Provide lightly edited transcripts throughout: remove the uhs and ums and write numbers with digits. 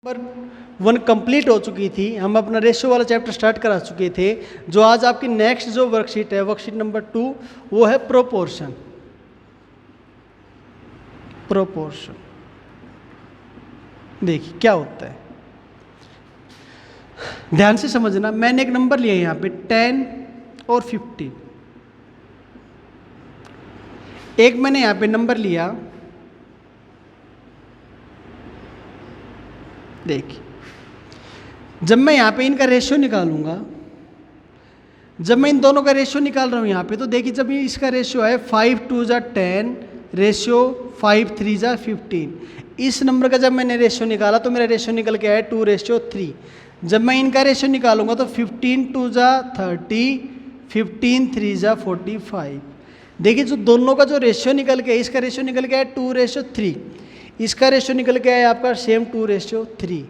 Number 1 complete हो चुकी थी। हम अपना रेशियो वाला चैप्टर स्टार्ट करा चुके थे। जो आज आपकी नेक्स्ट जो वर्कशीट है, वर्कशीट नंबर 2, वो है प्रोपोर्शन। प्रोपोर्शन देखिए क्या होता है, ध्यान से समझना। मैंने एक नंबर लिया यहाँ पे 10 और 15। एक मैंने यहाँ पे नंबर लिया, देखिए जब मैं यहाँ पे इनका रेशियो निकालूंगा, जब मैं इन दोनों का रेशियो निकाल रहा हूँ यहाँ पे, तो देखिए जब ये इसका रेशियो है 5 2 जा 10, रेशियो 5 3 जा 15। इस नंबर का जब मैंने रेशियो निकाला तो मेरा रेशियो निकल के आया 2:3। जब मैं इनका रेशियो निकालूंगा तो 15 2 जा 30, 15 3 जा 45। देखिए जो दोनों का जो रेशियो निकल के, इसका रेशियो निकल के आया 2:3, इसका रेशियो निकल के आया आपका सेम 2:3।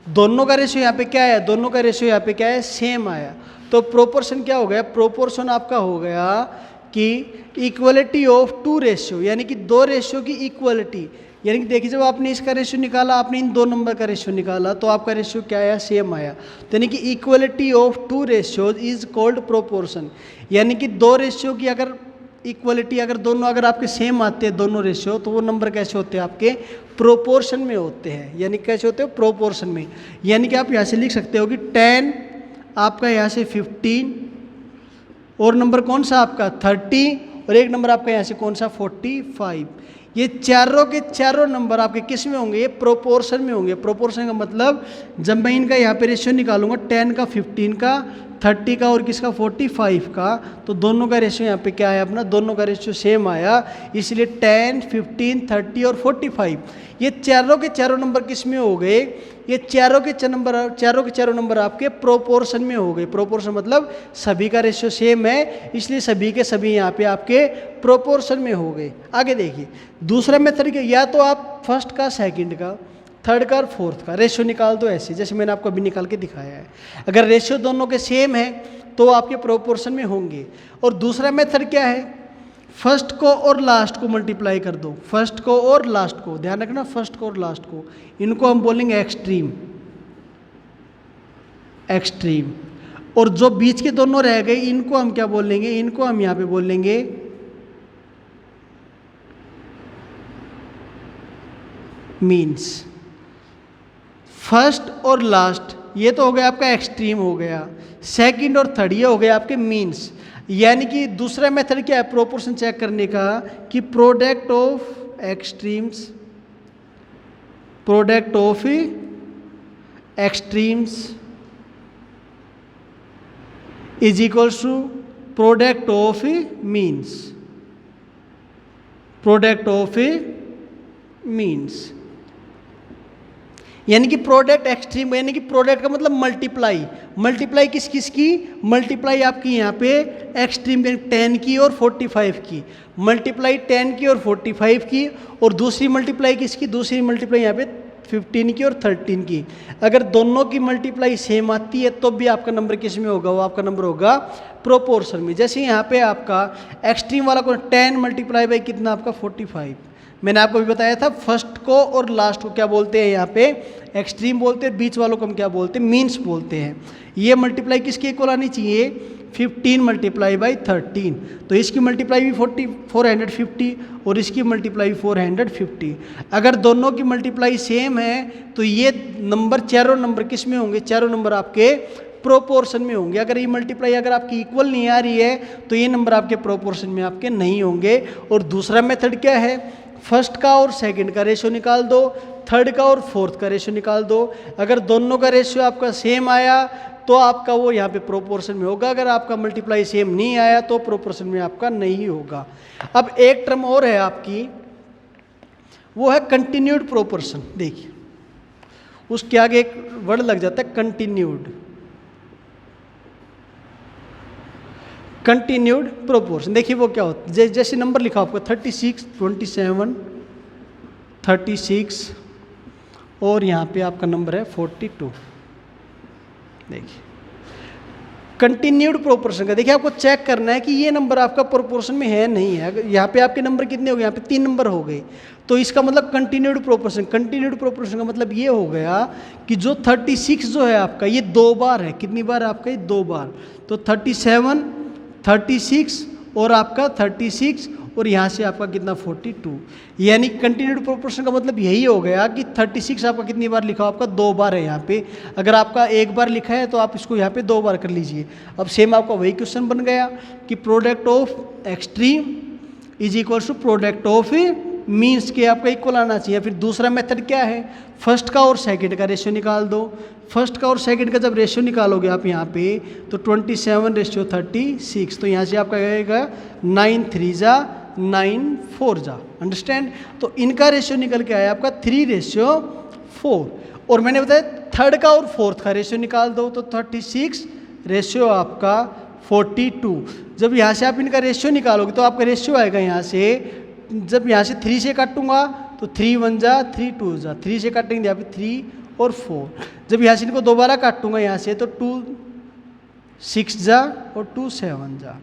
दोनों का रेशियो यहाँ पे क्या है, दोनों का रेशियो यहाँ पे क्या है, सेम आया। तो प्रोपोर्शन क्या हो गया, प्रोपोर्शन आपका हो गया कि इक्वलिटी ऑफ 2 रेशियो, यानी कि 2 रेशियो की इक्वलिटी। यानी कि देखिए जब आपने इसका रेशियो निकाला, आपने इन 2 नंबर का रेशियो निकाला, तो आपका रेशियो क्या आया, सेम आया। तो यानी कि equality of 2 ratios is called proportion. यानी कि 2 रेशियो की अगर इक्वलिटी, अगर दोनों अगर आपके सेम आते हैं दोनों रेशियो, तो वो नंबर कैसे होते हैं, आपके प्रोपोर्शन में होते हैं। यानी कैसे होते हैं, प्रोपोर्शन में। यानी कि आप यहाँ से लिख सकते हो कि 10 आपका यहाँ से 15, और नंबर कौन सा आपका 30, और एक नंबर आपका यहाँ से कौन सा 45। ये चारों के चारों नंबर आपके किस में होंगे, ये प्रोपोर्शन में होंगे। प्रोपोर्शन का मतलब जब मैं इनका यहाँ पे रेशियो निकालूंगा 10 का 15 का 30 का और किसका 45 का, तो दोनों का रेशियो यहाँ पे क्या आया अपना, दोनों का रेशियो सेम आया। इसलिए 10 15 30 और 45 ये चारों के चारों नंबर किस में हो गए, ये चारों के चारों नंबर आपके प्रोपोर्शन में हो गए। प्रोपोर्शन मतलब सभी का रेशियो सेम है, इसलिए सभी के सभी यहाँ पे आपके प्रोपोर्शन में हो गए। आगे देखिए दूसरा मेथड क्या, या तो आप फर्स्ट का, सेकंड का, थर्ड का और फोर्थ का रेशियो निकाल दो, ऐसे जैसे मैंने आपको अभी निकाल के दिखाया है। अगर रेशियो दोनों के सेम है तो आपके प्रोपोर्शन में होंगे। और दूसरा मेथड क्या है, फर्स्ट को और लास्ट को मल्टीप्लाई कर दो। फर्स्ट को और लास्ट को, ध्यान रखना, फर्स्ट को और लास्ट को, इनको हम बोलेंगे एक्सट्रीम। एक्सट्रीम। और जो बीच के दोनों रह गए इनको हम क्या बोलेंगे, इनको हम यहां पे बोलेंगे मीन्स। फर्स्ट और लास्ट ये तो हो गया आपका एक्सट्रीम हो गया, सेकंड और थर्ड ये हो गया आपके मीन्स। यानी कि दूसरा मेथड क्या है प्रोपोर्शन चेक करने का, कि product of extremes, product of extremes is equals to product of means. Product of means यानी कि प्रोडक्ट एक्सट्रीम, यानी कि प्रोडक्ट का मतलब मल्टीप्लाई। मल्टीप्लाई किस किस की, मल्टीप्लाई आपकी यहाँ पे एक्सट्रीम 10 की और 45 की, मल्टीप्लाई 10 की और 45 की, और दूसरी मल्टीप्लाई किसकी, दूसरी मल्टीप्लाई यहाँ पे 15 की और 13 की। अगर दोनों की मल्टीप्लाई सेम आती है तो भी आपका नंबर किस में होगा, वो आपका नंबर होगा प्रोपोर्शन में। जैसे यहाँ पे आपका एक्सट्रीम वाला को 10 मल्टीप्लाई बाई कितना आपका 45। मैंने आपको भी बताया था फर्स्ट को और लास्ट को क्या बोलते हैं, यहाँ पे एक्सट्रीम बोलते हैं, बीच वालों को हम क्या बोलते हैं, मीन्स बोलते हैं। ये मल्टीप्लाई किसके इक्वल आनी चाहिए, 15 मल्टीप्लाई बाई 13। तो इसकी मल्टीप्लाई भी 450 और इसकी मल्टीप्लाई भी 450। अगर दोनों की मल्टीप्लाई सेम है तो ये नंबर, चारों नंबर किस में होंगे, चारों नंबर आपके प्रोपोर्शन में होंगे। अगर ये मल्टीप्लाई अगर आपकी इक्वल नहीं आ रही है तो ये नंबर आपके प्रोपोर्शन में आपके नहीं होंगे। और दूसरा मेथड क्या है, फर्स्ट का और सेकंड का रेशियो निकाल दो, थर्ड का और फोर्थ का रेशियो निकाल दो। अगर दोनों का रेशियो आपका सेम आया तो आपका वो यहाँ पे प्रोपोर्शन में होगा। अगर आपका मल्टीप्लाई सेम नहीं आया तो प्रोपोर्शन में आपका नहीं होगा। अब एक टर्म और है आपकी, वो है कंटिन्यूड प्रोपोर्शन। देखिए उसके आगे एक वर्ड लग जाता है कंटिन्यूड। कंटिन्यूड प्रोपोर्शन देखिए वो क्या होता है, जैसे नंबर लिखा आपको 36 27 36 और यहाँ पे आपका नंबर है 42। देखिए कंटिन्यूड प्रोपोर्शन का देखिए आपको चेक करना है कि ये नंबर आपका प्रोपोर्शन में है नहीं है। अगर यहाँ पे आपके नंबर कितने हो गए, यहाँ पे 3 नंबर हो गए, तो इसका मतलब कंटिन्यूड प्रोपोर्शन। कंटिन्यूड प्रोपोर्शन का मतलब ये हो गया कि जो 36 जो है आपका ये 2 बार है। कितनी बार आपका ये 2 बार, तो 37, 36 और आपका 36 और यहाँ से आपका कितना 42। यानी कंटिन्यूड प्रोपोर्शन का मतलब यही हो गया कि 36 आपका कितनी बार लिखा हो, आपका 2 बार है यहाँ पे। अगर आपका 1 बार लिखा है तो आप इसको यहाँ पे 2 बार कर लीजिए। अब सेम आपका वही क्वेश्चन बन गया कि product of extreme is equals to product of means के आपका इक्वल आना चाहिए। फिर दूसरा मेथड क्या है, फर्स्ट का और सेकंड का रेशियो निकाल दो। फर्स्ट का और सेकंड का जब रेशियो निकालोगे आप यहाँ पे तो 27:36, तो यहाँ से आपका आएगा 9 3 जा 9 4 जा। अंडरस्टैंड। तो इनका रेशियो निकल के आया आपका 3:4। और मैंने बताया थर्ड का और फोर्थ का रेशियो निकाल दो तो 36 रेशियो आपका 42। जब यहाँ से आप इनका रेशियो निकालोगे तो आपका रेशियो आएगा यहाँ से, जब यहाँ से 3 से काटूंगा तो 3 1 जा 3 2 जा, 3 से काटेंगे यहाँ पे 3 और 4। जब यहाँ से इनको दोबारा काटूंगा यहाँ से तो 2 6 जा और 2 7 जा।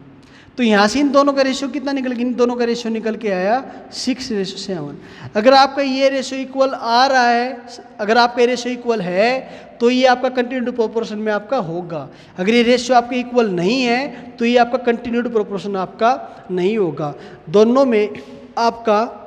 तो यहाँ से इन दोनों का रेशियो कितना निकल गया, इन दोनों का रेशियो निकल के आया 6:7। अगर आपका ये रेशियो इक्वल आ रहा है, अगर आपका रेशियो इक्वल है तो ये आपका कंटिन्यूड प्रोपोर्शन में आपका होगा। अगर ये रेशियो आपके इक्वल नहीं है तो ये आपका कंटिन्यूड प्रोपोर्शन आपका नहीं होगा। दोनों में आपका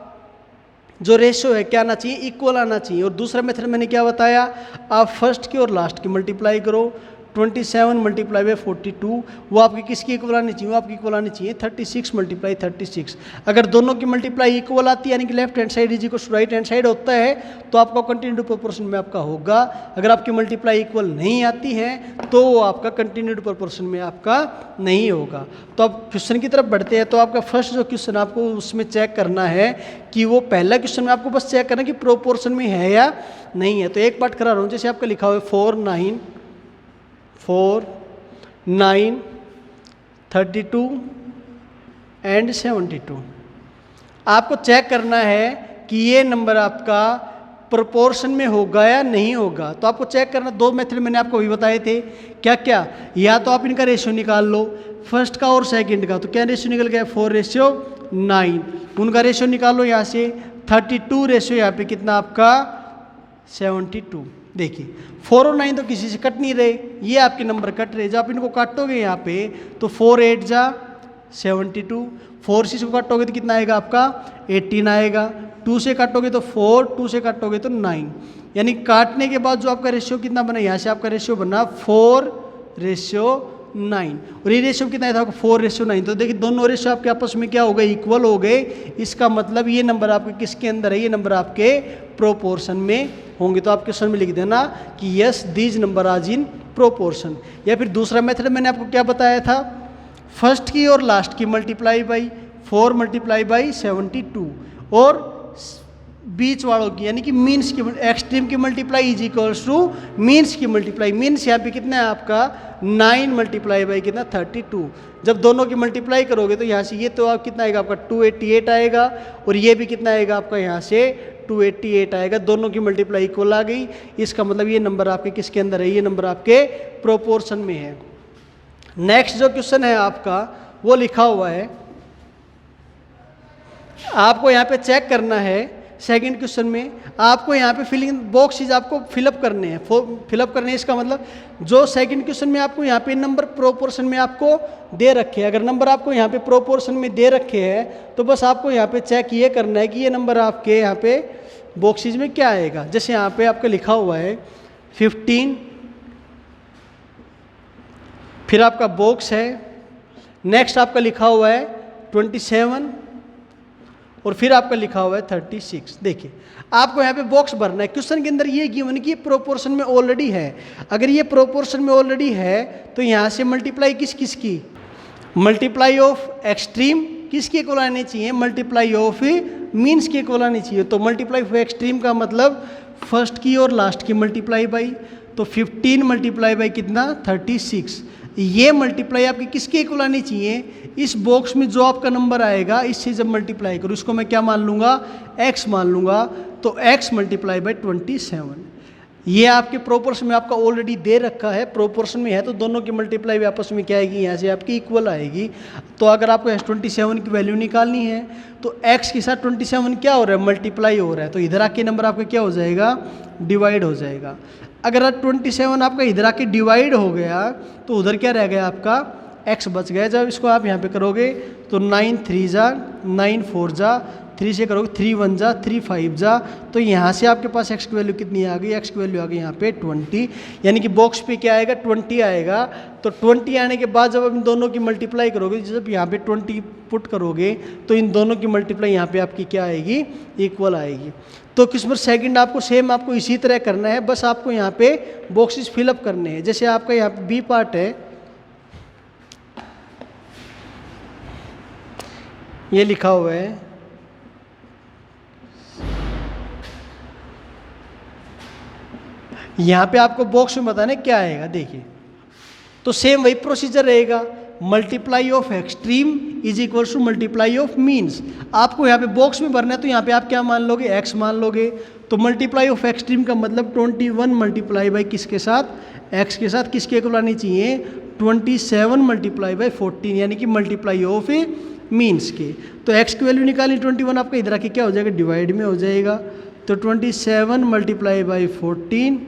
जो रेशियो है क्या आना चाहिए, इक्वल आना चाहिए। और दूसरा मेथड मैंने क्या बताया, आप फर्स्ट की और लास्ट की मल्टीप्लाई करो। 27 मल्टीप्लाई बाई 42 वो आपकी किसकी इक्वल आनी चाहिए, वो आपकी इक्वल आनी चाहिए 36 मल्टीप्लाई 36। अगर दोनों की मल्टीप्लाई इक्वल आती है यानी कि left hand side is equal to right hand side होता है तो आपका कंटिन्यूड प्रोपोर्शन में आपका होगा। अगर आपकी मल्टीप्लाई इक्वल नहीं आती है तो वो आपका कंटिन्यूड प्रोपोर्शन में आपका नहीं होगा। तो अब क्वेश्चन की तरफ बढ़ते हैं। तो आपका फर्स्ट जो क्वेश्चन आपको उसमें चेक करना है कि वो पहला क्वेश्चन में आपको बस चेक करना है कि प्रोपोर्शन में है या नहीं है। तो एक पार्ट करा रहा हूँ, जैसे आपका लिखा हुआ है 4 9 32 एंड 72। आपको चेक करना है कि ये नंबर आपका प्रोपोर्शन में होगा या नहीं होगा। तो आपको चेक करना, 2 मेथड मैंने आपको भी बताए थे। क्या क्या, या तो आप इनका रेशियो निकाल लो फर्स्ट का और सेकंड का। तो क्या रेशियो निकल गया 4:9। उनका रेशियो निकालो यहाँ से 32 रेशियो यहाँ पे कितना आपका 72। देखिए 4 और 9 तो किसी से कट नहीं रहे, ये आपके नंबर कट रहे। जब आप इनको काटोगे यहाँ पे तो 4 8 जा 72, 4 से काटोगे तो कितना आएगा आपका 18 आएगा। 2 से काटोगे तो 4, 2 से काटोगे तो 9। यानी काटने के बाद जो आपका रेशियो कितना बना, यहाँ से आपका रेशियो बना 4:9। और ये रेशियो कितना था आपका 4:9। तो देखिए दोनों रेशियो आपके आपस में क्या हो गए, इक्वल हो गए। इसका मतलब ये नंबर आपके किसके अंदर है, ये नंबर आपके प्रोपोर्शन में होंगे। तो आप क्वेश्चन में लिख देना कि यस दीज नंबर आज इन प्रोपोर्शन। या फिर दूसरा मेथड मैंने आपको क्या बताया था, फर्स्ट की और लास्ट की मल्टीप्लाई बाई 4 मल्टीप्लाई बाई 72 और बीच वालों की यानी कि मीन्स की, एक्सट्रीम की multiply is equals two means की मल्टीप्लाई। मीन्स यहाँ पे कितना है आपका 9 मल्टीप्लाई बाई कितना 32। जब दोनों की मल्टीप्लाई करोगे तो यहाँ से ये तो आप कितना आएगा आपका 288 आएगा और ये भी कितना आएगा आपका यहाँ से 288 आएगा। दोनों की मल्टीप्लाई इक्वल आ गई। इसका मतलब ये नंबर आपके किसके अंदर है, ये नंबर आपके प्रोपोर्शन में है। नेक्स्ट जो क्वेश्चन है आपका वो लिखा हुआ है, आपको यहाँ पे चेक करना है। सेकंड क्वेश्चन में आपको यहाँ पे फिलिंग बॉक्सेज आपको फिलअप करने हैं, फिलअप करने हैं। इसका मतलब जो सेकंड क्वेश्चन में आपको यहाँ पे नंबर प्रोपोर्शन में आपको दे रखे हैं, अगर नंबर आपको यहाँ पे प्रोपोर्शन में दे रखे हैं तो बस आपको यहाँ पे चेक ये करना है कि ये नंबर आपके यहाँ पे बॉक्सेज में क्या आएगा। जैसे यहाँ पे आपका लिखा हुआ है 15, फिर आपका बॉक्स है, नेक्स्ट आपका लिखा हुआ है 27 और फिर आपका लिखा हुआ है 36। देखिए आपको यहाँ पे बॉक्स भरना है। क्वेश्चन के अंदर ये गिवन कि प्रोपोर्शन में ऑलरेडी है। अगर ये प्रोपोर्शन में ऑलरेडी है तो यहाँ से मल्टीप्लाई किस किस की, मल्टीप्लाई ऑफ एक्सट्रीम किसके इक्वल आनी चाहिए, मल्टीप्लाई ऑफ मीन्स के इक्वल आनी चाहिए। तो मल्टीप्लाई ऑफ एक्सट्रीम का मतलब फर्स्ट की और लास्ट की मल्टीप्लाई बाई, तो 15 मल्टीप्लाई बाई कितना 36। ये मल्टीप्लाई आपकी किसके इक्वल आनी चाहिए, इस बॉक्स में जो आपका नंबर आएगा इससे जब मल्टीप्लाई करूँ इसको मैं क्या मान लूँगा, x मान लूँगा। तो x मल्टीप्लाई बाई 27। ये आपके प्रोपोर्शन में आपका ऑलरेडी दे रखा है, प्रोपोर्शन में है तो दोनों की मल्टीप्लाई भी आपस में क्या आएगी, यहाँ से आपकी इक्वल आएगी। तो अगर आपको S27 की वैल्यू निकालनी है तो x के साथ 27 क्या हो रहा है, मल्टीप्लाई हो रहा है, तो इधर आके नंबर आपका क्या हो जाएगा, डिवाइड हो जाएगा। अगर 27 आपका इधर आके डिवाइड हो गया तो उधर क्या रह गया आपका x बच गया। जब इसको आप यहाँ पे करोगे तो 9 3 जा 9 4 जा 3 से करोगे 3 1 जा 3 5 जा, तो यहाँ से आपके पास x की वैल्यू कितनी आ गई, x की वैल्यू आ गई यहाँ पे 20, यानी कि बॉक्स पे क्या आएगा 20 आएगा। तो 20 आने के बाद जब आप इन दोनों की मल्टीप्लाई करोगे, जब यहाँ पे 20 पुट करोगे तो इन दोनों की मल्टीप्लाई यहाँ पे आपकी क्या आएगी, इक्वल आएगी। तो क्वेश्चन सेकंड आपको सेम आपको इसी तरह करना है, बस आपको यहाँ पे बॉक्सेस फिलअप करने हैं। जैसे आपका यहाँ पे बी पार्ट है, ये लिखा हुआ है यहाँ पे आपको बॉक्स में बताना क्या आएगा। देखिए तो सेम वही प्रोसीजर रहेगा, multiply of extreme is equal to multiply of means. आपको यहाँ पे बॉक्स में भरना है तो यहाँ पे आप क्या मान लोगे, x मान लोगे। तो मल्टीप्लाई ऑफ एक्सट्रीम का मतलब 21 मल्टीप्लाई बाई किसके साथ, x के साथ, किसके इक्वल आनी चाहिए 27 मल्टीप्लाई बाई 14, यानी कि मल्टीप्लाई ऑफ मीन्स के। तो x की वैल्यू निकाली 21, आपका इधर आके क्या हो जाएगा, डिवाइड में हो जाएगा। तो 27 मल्टीप्लाई बाई 14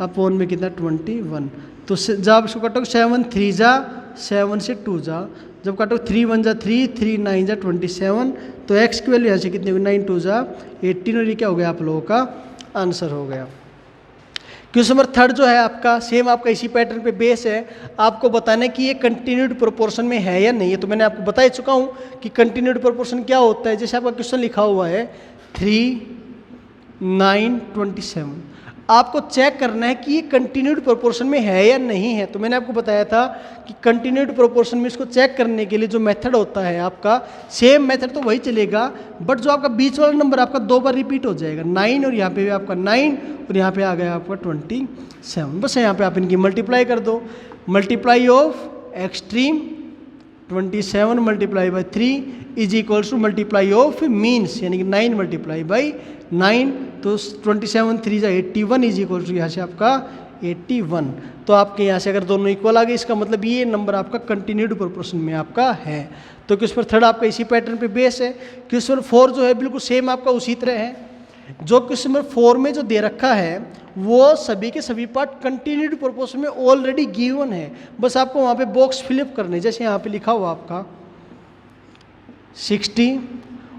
अपॉन में कितना 21। तो जब इसको काटोगे 7 3 जा 7 से 2 जा, जब काटोगे 3 1 जा 3 3 9 जा 27, तो x की वैल्यू यहाँ से कितनी होगी 9 2 जा 18, और ये क्या हो गया आप लोगों का आंसर हो गया। क्वेश्चन नंबर थर्ड जो है आपका सेम आपका इसी पैटर्न पे बेस है, आपको बताना है कि ये कंटिन्यूड प्रोपोर्शन में है या नहीं है। तो मैंने आपको बता ही चुका हूँ कि कंटिन्यूड प्रोपोर्शन क्या होता है। जैसे आपका क्वेश्चन लिखा हुआ है 3 9 27, आपको चेक करना है कि ये कंटिन्यूड प्रोपोर्शन में है या नहीं है। तो मैंने आपको बताया था कि कंटिन्यूड प्रोपोर्शन में इसको चेक करने के लिए जो मेथड होता है आपका, सेम मेथड तो वही चलेगा, बट जो आपका बीच वाला नंबर आपका 2 बार रिपीट हो जाएगा, 9 और यहाँ पे भी आपका 9 और यहाँ पे आ गया आपका 27। बस यहाँ पे आप इनकी मल्टीप्लाई कर दो, multiply of extreme 27 multiply by 3 is equals to multiply of means, यानी कि 9 मल्टीप्लाई बाई 9, तो 27 3 जा 81 इज इक्वल टू यहाँ से आपका 81। तो आपके यहाँ से अगर दोनों इक्वल आ गए, इसका मतलब ये नंबर आपका कंटिन्यूड प्रोपोर्शन में आपका है। तो क्वेश्चन थर्ड आपका इसी पैटर्न पे बेस है। क्वेश्चन 4 जो है बिल्कुल सेम आपका उसी तरह है। जो क्वेश्चन नंबर 4 में जो दे रखा है वो सभी के सभी पार्ट कंटिन्यूड प्रोपोर्शन में ऑलरेडी गिवन है, बस आपको वहाँ पे बॉक्स फिलअप करने। जैसे यहाँ पे लिखा हुआ आपका 60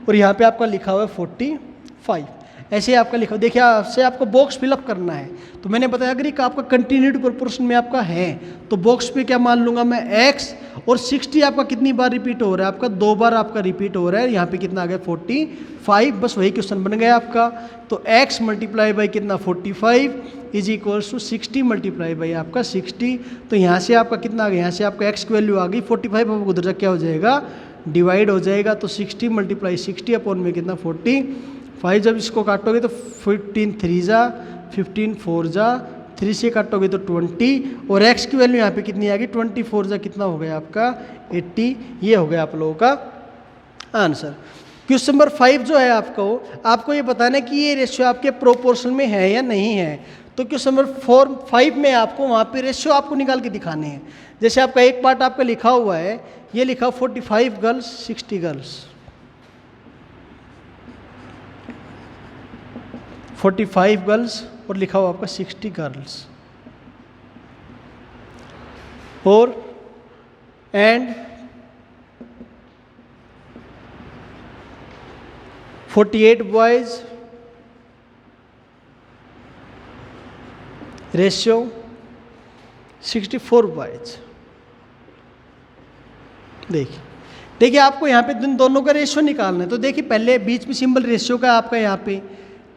और यहाँ पे आपका लिखा हुआ है 45, ऐसे आपका लिखा, देखिए आपसे आपको बॉक्स फिलअप करना है। तो मैंने बताया अगर एक आपका कंटिन्यूड प्रोपोर्शन में आपका है तो बॉक्स पे क्या मान लूँगा मैं x, और 60 आपका कितनी बार रिपीट हो रहा है, आपका 2 बार आपका रिपीट हो रहा है। यहाँ पे कितना आ गया 45, बस वही क्वेश्चन बन गया आपका। तो x मल्टीप्लाई बाई कितना 45 is equals to 60 multiply by आपका 60। तो यहाँ से आपका कितना आ गया, यहाँ से आपका x की वैल्यू आ गई 45, आपको उधर जा क्या हो जाएगा, डिवाइड हो जाएगा। तो 60 मल्टीप्लाई 60 अपॉन में कितना 45, जब इसको काटोगे तो 15 3 जा 15 4 जा 3 से काटोगे तो 20, और x की वैल्यू यहाँ पे कितनी आ गई 24 जा कितना हो गया आपका 80। ये हो गया आप लोगों का आंसर। क्वेश्चन नंबर 5 जो है आपको ये बताना है कि ये रेशियो आपके प्रोपोर्शन में है या नहीं है। तो क्वेश्चन नंबर 5 में आपको वहाँ पे रेशियो आपको निकाल के दिखाने हैं। जैसे आपका एक पार्ट आपका लिखा हुआ है, ये लिखा 45 गर्ल्स 60 गर्ल्स, 45 गर्ल्स और लिखा हुआ आपका 60 गर्ल्स, और एंड 48 बॉयज रेशियो 64 बॉयज। देखिए आपको यहाँ पे दोनों का रेशियो निकालना है। तो देखिए पहले बीच में सिंबल रेशियो का आपका यहाँ पे,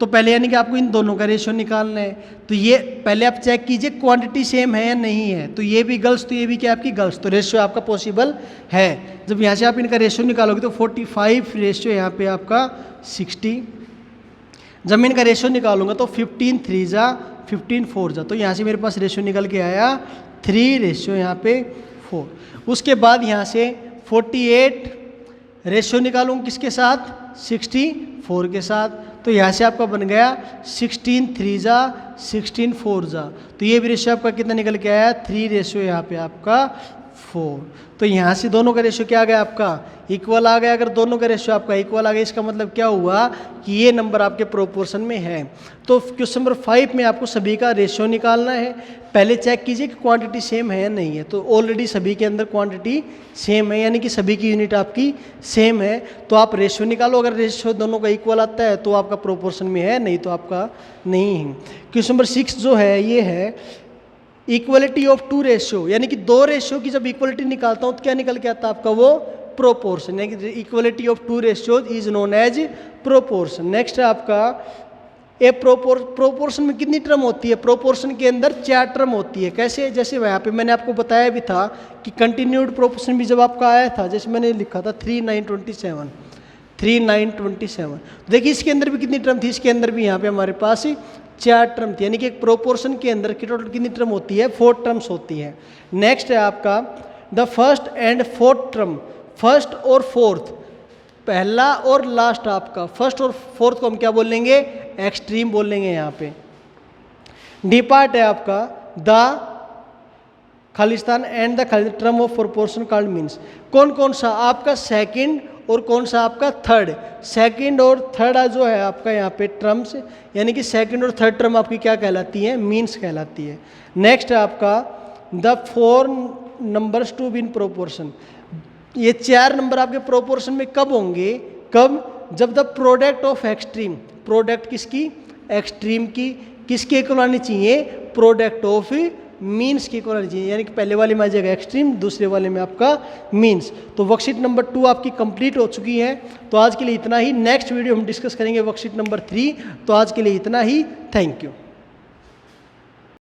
तो पहले यानी कि आपको इन दोनों का रेशियो निकालना है। तो ये पहले आप चेक कीजिए क्वांटिटी सेम है या नहीं है। तो ये भी गर्ल्स, तो ये भी क्या आपकी गर्ल्स, तो रेशियो आपका पॉसिबल है। जब यहाँ से आप इनका रेशियो निकालोगे तो 45 रेशियो यहाँ पे आपका 60, जब मैं इनका रेशियो निकालूंगा तो 15 3 जा 15 4 जा, तो यहाँ से मेरे पास रेशियो निकल के आया 3 रेशियो यहाँ पे 4। उसके बाद यहाँ से 48 रेशियो निकालूंगा किसके साथ 64 के साथ, तो यहाँ से आपका बन गया 16 3 जा 16 4 जा, तो ये भी रेशियो आपका कितना निकल के आया 3 रेशियो यहाँ पे आपका 4। तो यहाँ से दोनों का रेशियो क्या आ गया आपका इक्वल आ गया। अगर दोनों का रेशियो आपका इक्वल आ गया इसका मतलब क्या हुआ कि ये नंबर आपके प्रोपोर्शन में है। तो क्वेश्चन नंबर 5 में आपको सभी का रेशियो निकालना है। पहले चेक कीजिए कि क्वांटिटी सेम है या नहीं है। तो ऑलरेडी सभी के अंदर क्वांटिटी सेम है, यानी कि सभी की यूनिट आपकी सेम है। तो आप रेशियो निकालो, अगर रेशियो दोनों का इक्वल आता है तो आपका प्रोपोर्शन में है, नहीं तो आपका नहीं है। क्वेश्चन नंबर 6 जो है ये है इक्वलिटी ऑफ टू रेशियो, यानी कि दो रेशियो की जब इक्वलिटी निकालता हूँ तो क्या निकल के आता है आपका वो प्रोपोर्शन, यानी कि equality of two ratio is known as proportion. Next है आपका ए प्रोपोर्शन में कितनी टर्म होती है, प्रोपोर्शन के अंदर 4 टर्म होती है। कैसे, जैसे यहाँ पे मैंने आपको बताया भी था कि कंटिन्यूड प्रोपोर्शन भी जब आपका आया था, जैसे मैंने लिखा था 3 9 27 3 9 27, देखिए इसके अंदर भी कितनी टर्म थी, इसके अंदर भी यहाँ पे हमारे पास 4 टर्म थी, यानी कि एक प्रोपोर्शन के अंदर की टोटल कितनी टर्म होती है 4 टर्म्स होती है। नेक्स्ट है आपका the first and fourth term, first और फोर्थ, पहला और लास्ट आपका फर्स्ट और फोर्थ को हम क्या बोलेंगे एक्सट्रीम बोलेंगे। यहाँ पे डी पार्ट है आपका the Khalistan and the Khalistan term of proportion called means, कौन कौन सा आपका सेकंड और कौन सा आपका थर्ड। सेकंड और थर्ड जो है आपका यहाँ पे टर्म्स, यानी कि सेकंड और थर्ड टर्म आपकी क्या कहलाती है मीन्स कहलाती है। नेक्स्ट है आपका the 4 numbers to be in proportion, ये 4 नंबर आपके प्रोपोर्शन में कब होंगे, कब, जब the product of extreme, product किसकी एक्सट्रीम की, किसके इक्वल आनी चाहिए प्रोडक्ट ऑफ मीन्स की इक्वल आनी चाहिए, यानी कि पहले वाले में आ जाएगा एक्सट्रीम, दूसरे वाले में आपका मीन्स। तो वर्कशीट नंबर 2 आपकी कंप्लीट हो चुकी है। तो आज के लिए इतना ही, नेक्स्ट वीडियो हम डिस्कस करेंगे वर्कशीट नंबर 3। तो आज के लिए इतना ही, थैंक यू।